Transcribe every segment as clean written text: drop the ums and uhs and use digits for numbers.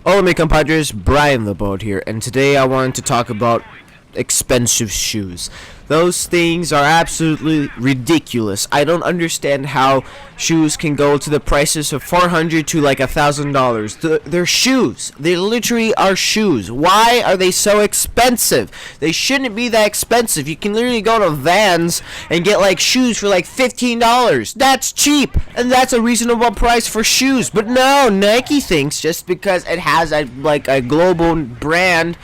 Hola, mi compadres, Brian the Boat here, and today I wanted to talk about expensive shoes. Those things are absolutely ridiculous. I don't understand how shoes can go to the prices of $400 to like $1,000. They're shoes. They literally are shoes. Why are they so expensive? They shouldn't be that expensive. You can literally go to Vans and get like shoes for like $15. That's cheap, and that's a reasonable price for shoes. But no, Nike thinks just because it has a global brand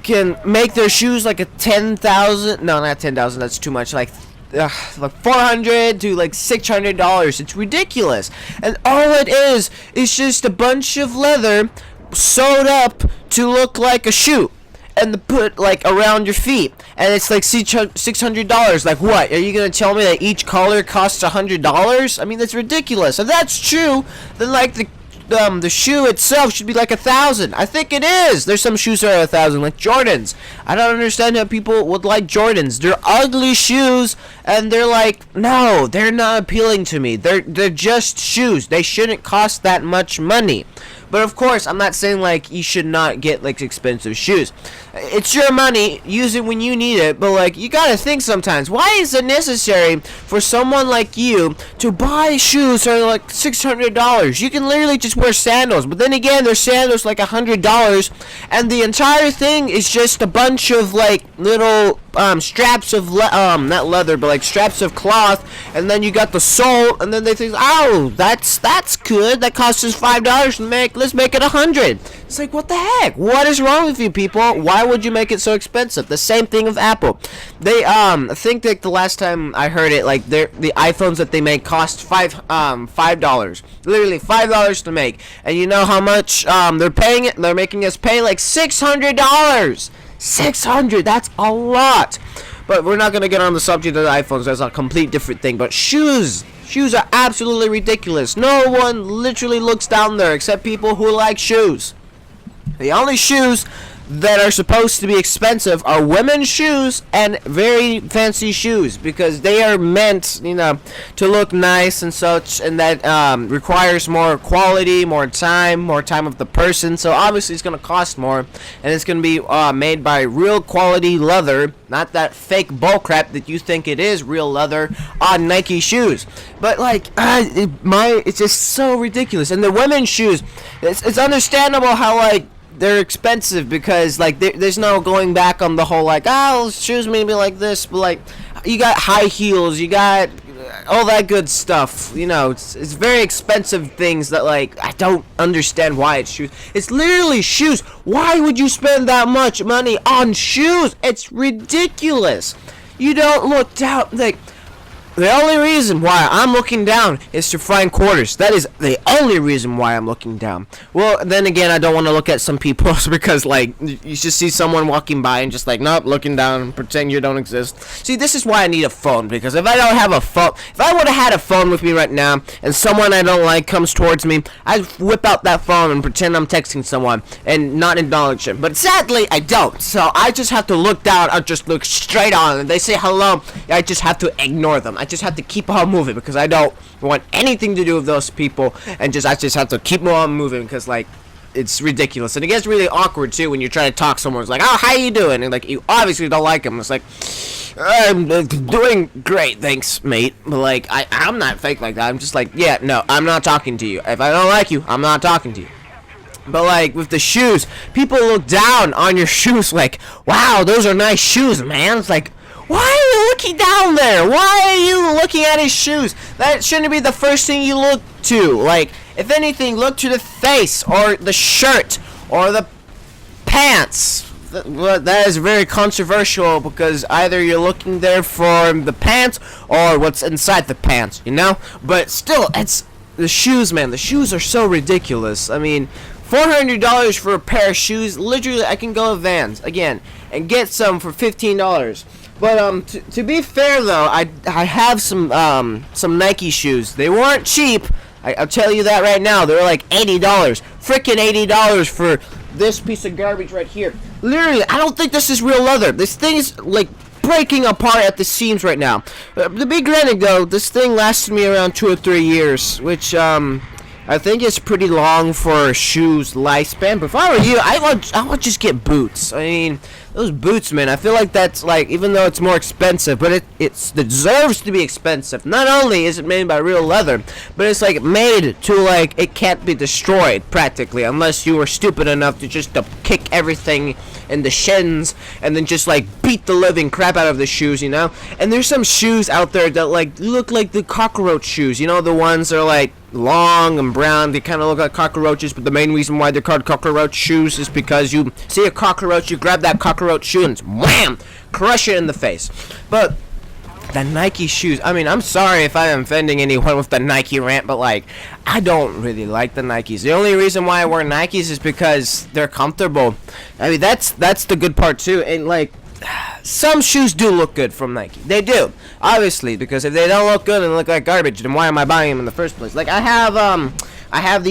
can make their shoes like a 10,000, no, not 10,000, that's too much, like $400 to like $600. It's ridiculous. And all it is just a bunch of leather sewed up to look like a shoe and put like around your feet, and it's like $600. Like, what, are you gonna tell me that each collar costs $100? I mean, that's ridiculous. If that's true, then like the shoe itself should be like $1,000. I think it is. There's some shoes that are $1,000, like Jordans. I don't understand how people would like Jordans. They're ugly shoes, and they're like, no, they're not appealing to me. They're just shoes. They shouldn't cost that much money. But of course, I'm not saying like you should not get like expensive shoes. It's your money. Use it when you need it. But like, you gotta think sometimes. Why is it necessary for someone like you to buy shoes that are like $600? You can literally just wear sandals. But then again, their sandals like $100, and the entire thing is just a bunch of like little straps of not leather, but like straps of cloth, and then you got the sole, and then they think, oh, that's good. That costs us $5 to make. Let's make it $100. It's like, what the heck? What is wrong with you people? Why would you make it so expensive? The same thing with Apple. They I think like the last time I heard it, like the iPhones that they make cost $5, literally $5 to make, and you know how much they're making us pay like $600. 600, that's a lot. But we're not going to get on the subject of the iPhones. That's a complete different thing. But shoes are absolutely ridiculous. No one literally looks down there except people who like shoes. The only shoes that are supposed to be expensive are women's shoes and very fancy shoes, because they are meant, to look nice and such, and that requires more quality, more time of the person. So obviously it's going to cost more, and it's going to be made by real quality leather, not that fake bullcrap that you think it is real leather on Nike shoes. But like, it's just so ridiculous. And the women's shoes, it's understandable how like they're expensive, because like there's no going back on the whole like, oh, shoes maybe like this, but like you got high heels, you got all that good stuff. It's very expensive things that like I don't understand why it's shoes. It's literally shoes. Why would you spend that much money on shoes? It's ridiculous. You don't look down. Like, the only reason why I'm looking down is to find quarters. That is the only reason why I'm looking down. Well, then again, I don't want to look at some people because, like, you just see someone walking by and just like, nope, looking down, pretend you don't exist. See, this is why I need a phone, because if I don't have a phone, if I would have had a phone with me right now and someone I don't like comes towards me, I'd whip out that phone and pretend I'm texting someone and not acknowledge them. But sadly, I don't. So I just have to look down. I just look straight on, and they say hello. I just have to ignore them. I just have to keep on moving, because I don't want anything to do with those people, and I just have to keep on moving, because like it's ridiculous. And it gets really awkward too when you're trying to talk to someone. It's like, oh, how you doing? And like, you obviously don't like them. It's like, I'm doing great, thanks, mate. But like, I'm not fake like that. I'm just like, yeah, no, I'm not talking to you. If I don't like you, I'm not talking to you. But like with the shoes, people look down on your shoes like, wow, those are nice shoes, man. It's like, why are you looking down there? Why are you looking at his shoes? That shouldn't be the first thing you look to. Like, if anything, look to the face, or the shirt, or the pants. That is very controversial, because either you're looking there for the pants or what's inside the pants, But still, it's the shoes, man. The shoes are so ridiculous. I mean, $400 for a pair of shoes. Literally, I can go to Vans again and get some for $15. But to be fair though, I have some Nike shoes. They weren't cheap. I'll tell you that right now. They were like $80. Freaking $80 for this piece of garbage right here. Literally, I don't think this is real leather. This thing is like breaking apart at the seams right now. To be granted though, this thing lasted me around 2 or 3 years, which I think it's pretty long for shoes lifespan. But if I were you, I would just get boots. I mean, those boots, man. I feel like that's like, even though it's more expensive, but it deserves to be expensive. Not only is it made by real leather, but it's like made to like it can't be destroyed practically, unless you were stupid enough to just to kick everything in the shins and then just like beat the living crap out of the shoes, you know. And there's some shoes out there that like look like the cockroach shoes, you know, the ones that are like long and brown. They kind of look like cockroaches, but the main reason why they're called cockroach shoes is because you see a cockroach, you grab that cockroach shoe and wham, crush it in the face. But the Nike shoes, I mean, I'm sorry if I'm offending anyone with the Nike rant, but like, I don't really like the Nikes. The only reason why I wear Nikes is because they're comfortable. I mean, that's the good part too. And like, some shoes do look good from Nike. They do, obviously, because if they don't look good and look like garbage, then why am I buying them in the first place? Like, I have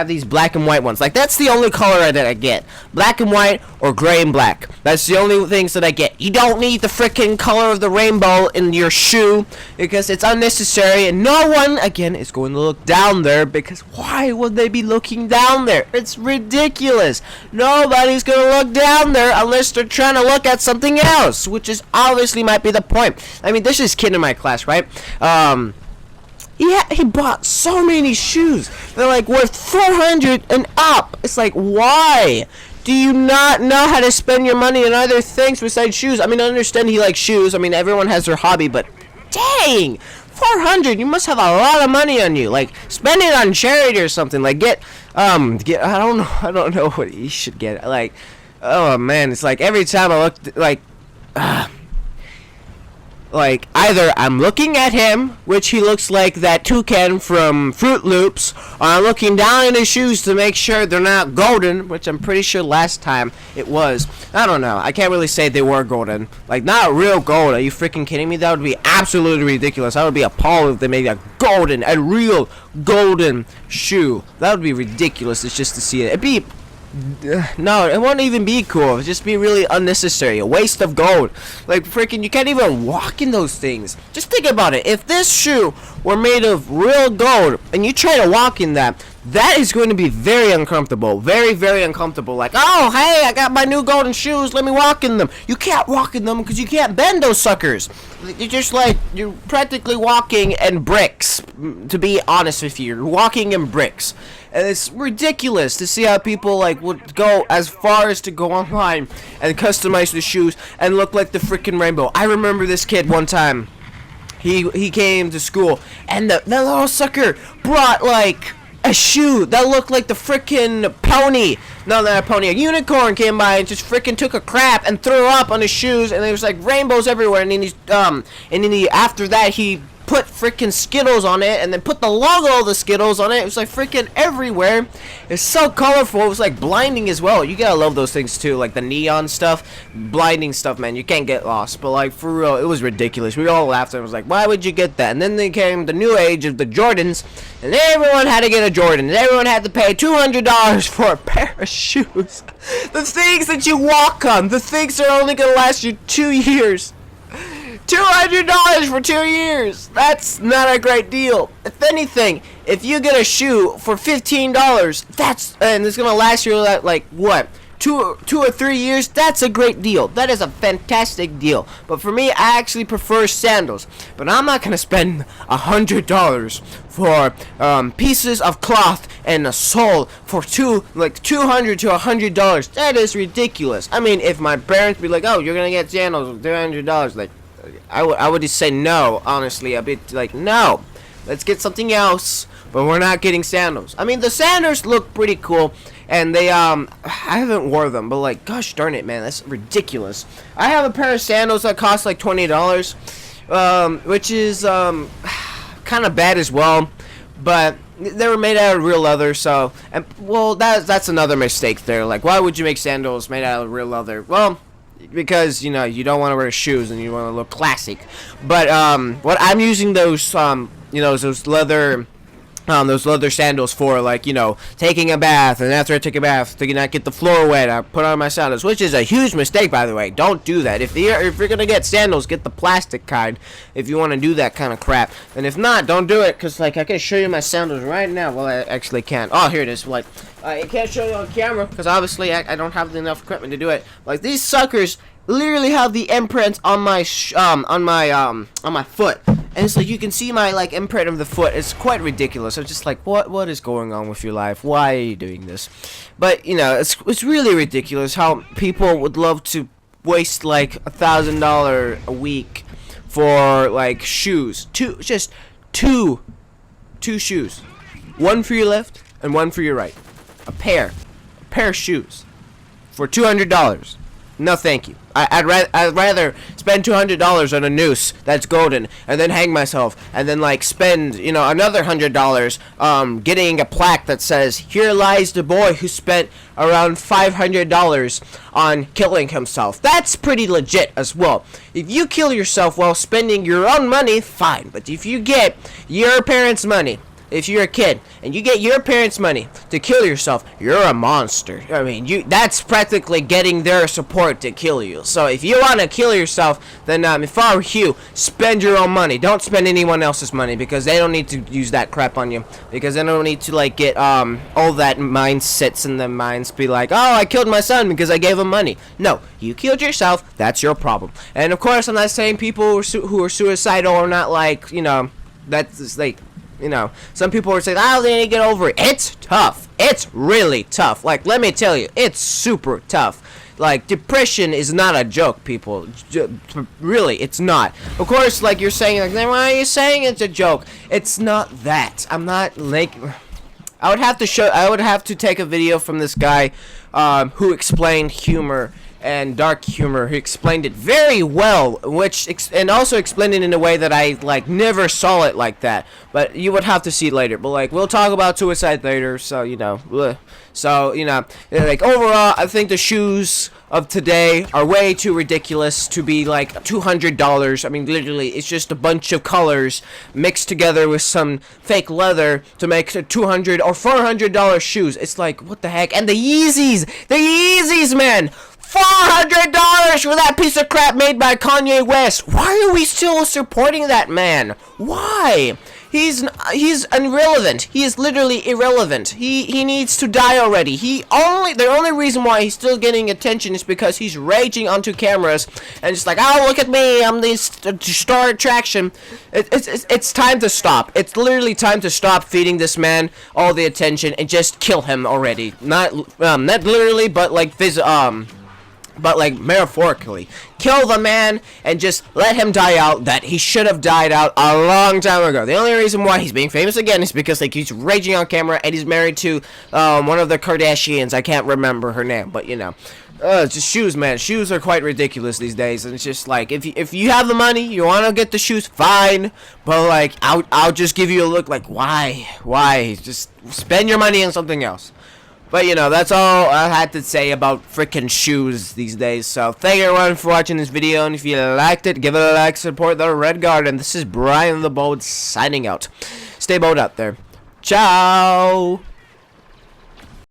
these black and white ones. Like, that's the only color that I get. Black and white or gray and black. That's the only things that I get. You don't need the freaking color of the rainbow in your shoe because it's unnecessary, and no one, again, is going to look down there, because why would they be looking down there? It's ridiculous. Nobody's going to look down there unless they're trying to look at something else, which is obviously might be the point. I mean, there's this kid in my class, right? Yeah, he bought so many shoes. They're like worth 400 and up. It's like, why? Do you not know how to spend your money on other things besides shoes? I mean, I understand he likes shoes. I mean, everyone has their hobby, but dang, 400. You must have a lot of money on you. Like, spend it on charity or something. Like, get I don't know what he should get. Like, oh man, it's like every time I look, like, either I'm looking at him, which he looks like that toucan from Fruit Loops, or I'm looking down in his shoes to make sure they're not golden, which I'm pretty sure last time it was. I don't know. I can't really say they were golden. Like, not real gold. Are you freaking kidding me? That would be absolutely ridiculous. I would be appalled if they made a real golden shoe. That would be ridiculous. It's just to see it. It'd be... no, it won't even be cool. It'd just be really unnecessary. A waste of gold. Like, freaking, you can't even walk in those things. Just think about it. If this shoe were made of real gold and you try to walk in that, that is going to be very uncomfortable. Very, very uncomfortable. Like, oh, hey, I got my new golden shoes. Let me walk in them. You can't walk in them because you can't bend those suckers. You're just like, you're practically walking in bricks. To be honest with you, you're walking in bricks. And it's ridiculous to see how people like would go as far as to go online and customize the shoes and look like the freaking rainbow. I remember this kid one time. He came to school and that little sucker brought like a shoe that looked like the freaking pony. No, not a pony. A unicorn came by and just freaking took a crap and threw up on his shoes, and there was like rainbows everywhere. And then after that he put freaking Skittles on it, and then put the logo of the Skittles on it. It was like freaking everywhere. It's so colorful. It was like blinding as well. You gotta love those things too, like the neon stuff, blinding stuff, man. You can't get lost. But like for real, it was ridiculous. We all laughed and was like, why would you get that? And then they came the new age of the Jordans, and everyone had to get a Jordan, and everyone had to pay $200 for a pair of shoes. The things that you walk on, the things that are only gonna last you 2 years. $200 for 2 years. That's not a great deal. If anything, if you get a shoe for $15, and it's gonna last you like what, two or 3 years, that's a great deal. That is a fantastic deal. But for me, I actually prefer sandals. But I'm not gonna spend $100 for pieces of cloth and a sole for $200 to $100. That is ridiculous. I mean, if my parents be like, "Oh, you're gonna get sandals for $200," like, I would just say no, honestly. I'd be like, no, let's get something else, but we're not getting sandals. I mean, the sandals look pretty cool, and they, I haven't wore them, but like, gosh darn it, man, that's ridiculous. I have a pair of sandals that cost like $20, which is, kind of bad as well, but they were made out of real leather, so, and, well, that's another mistake there. Like, why would you make sandals made out of real leather? Well, because, you know, you don't want to wear shoes and you want to look classic. But what I'm using those those leather those leather sandals for, like, you know, taking a bath, and after I take a bath to not get the floor wet, I put on my sandals, which is a huge mistake, by the way. Don't do that. If you're gonna get sandals, get the plastic kind if you want to do that kind of crap. And if not, don't do it, because, like, I can show you my sandals right now. Well, I actually can't. Oh, here it is. Like, I can't show you on camera because obviously I don't have enough equipment to do it. Like, these suckers literally have the imprint on my on my foot, and it's like you can see my, like, imprint of the foot. It's quite ridiculous. I'm just like, what is going on with your life? Why are you doing this? But, you know, it's really ridiculous how people would love to waste like $1,000 a week for, like, shoes. Two shoes, one for your left and one for your right. A pair of shoes for $200. No, thank you. I'd rather spend $200 on a noose that's golden, and then hang myself, and then, like, spend, you know, another $100 getting a plaque that says, "Here lies the boy who spent around $500 on killing himself." That's pretty legit as well. If you kill yourself while spending your own money, fine. But if you get your parents' money, if you're a kid and you get your parents' money to kill yourself, you're a monster. I mean, that's practically getting their support to kill you. So if you want to kill yourself, then if I were you, spend your own money. Don't spend anyone else's money, because they don't need to use that crap on you. Because they don't need to, like, get all that mindsets in their minds. Be like, oh, I killed my son because I gave him money. No, you killed yourself. That's your problem. And of course, I'm not saying people who are suicidal are not, like, you know, that's like, you know, some people are saying, oh, they need to get over it. It's tough. It's really tough. Like, let me tell you, it's super tough. Like, depression is not a joke, people. Really, it's not. Of course, like, you're saying, like, then why are you saying it's a joke? It's not that. I'm not, like, I would have to take a video from this guy who explained humor and dark humor. He explained it very well, and also explained it in a way that I, like, never saw it like that. But you would have to see it later. But, like, we'll talk about suicide later, so, you know. So, you know, like, overall, I think the shoes of today are way too ridiculous to be, like, $200. I mean, literally, it's just a bunch of colors mixed together with some fake leather to make a $200 or $400 shoes. It's like, what the heck? And the Yeezys, man! $400 for that piece of crap made by Kanye West. Why are we still supporting that man? Why? He's irrelevant. He is literally irrelevant. He needs to die already. The only reason why he's still getting attention is because he's raging onto cameras and just like, oh, look at me, I'm the star attraction. It's time to stop. It's literally time to stop feeding this man all the attention and just kill him already. Not literally, but like metaphorically. Kill the man and just let him die out that he should have died out a long time ago. The only reason why he's being famous again is because, like, he's raging on camera and he's married to one of the Kardashians. I can't remember her name, but, you know. Just shoes, man. Shoes are quite ridiculous these days, and it's just like, if you have the money, you want to get the shoes, fine. But, like, I'll just give you a look like, why? Just spend your money on something else. But, you know, that's all I had to say about freaking shoes these days. So, thank you everyone for watching this video. And if you liked it, give it a like, support the Red Garden. This is Brian the Bold signing out. Stay bold out there. Ciao!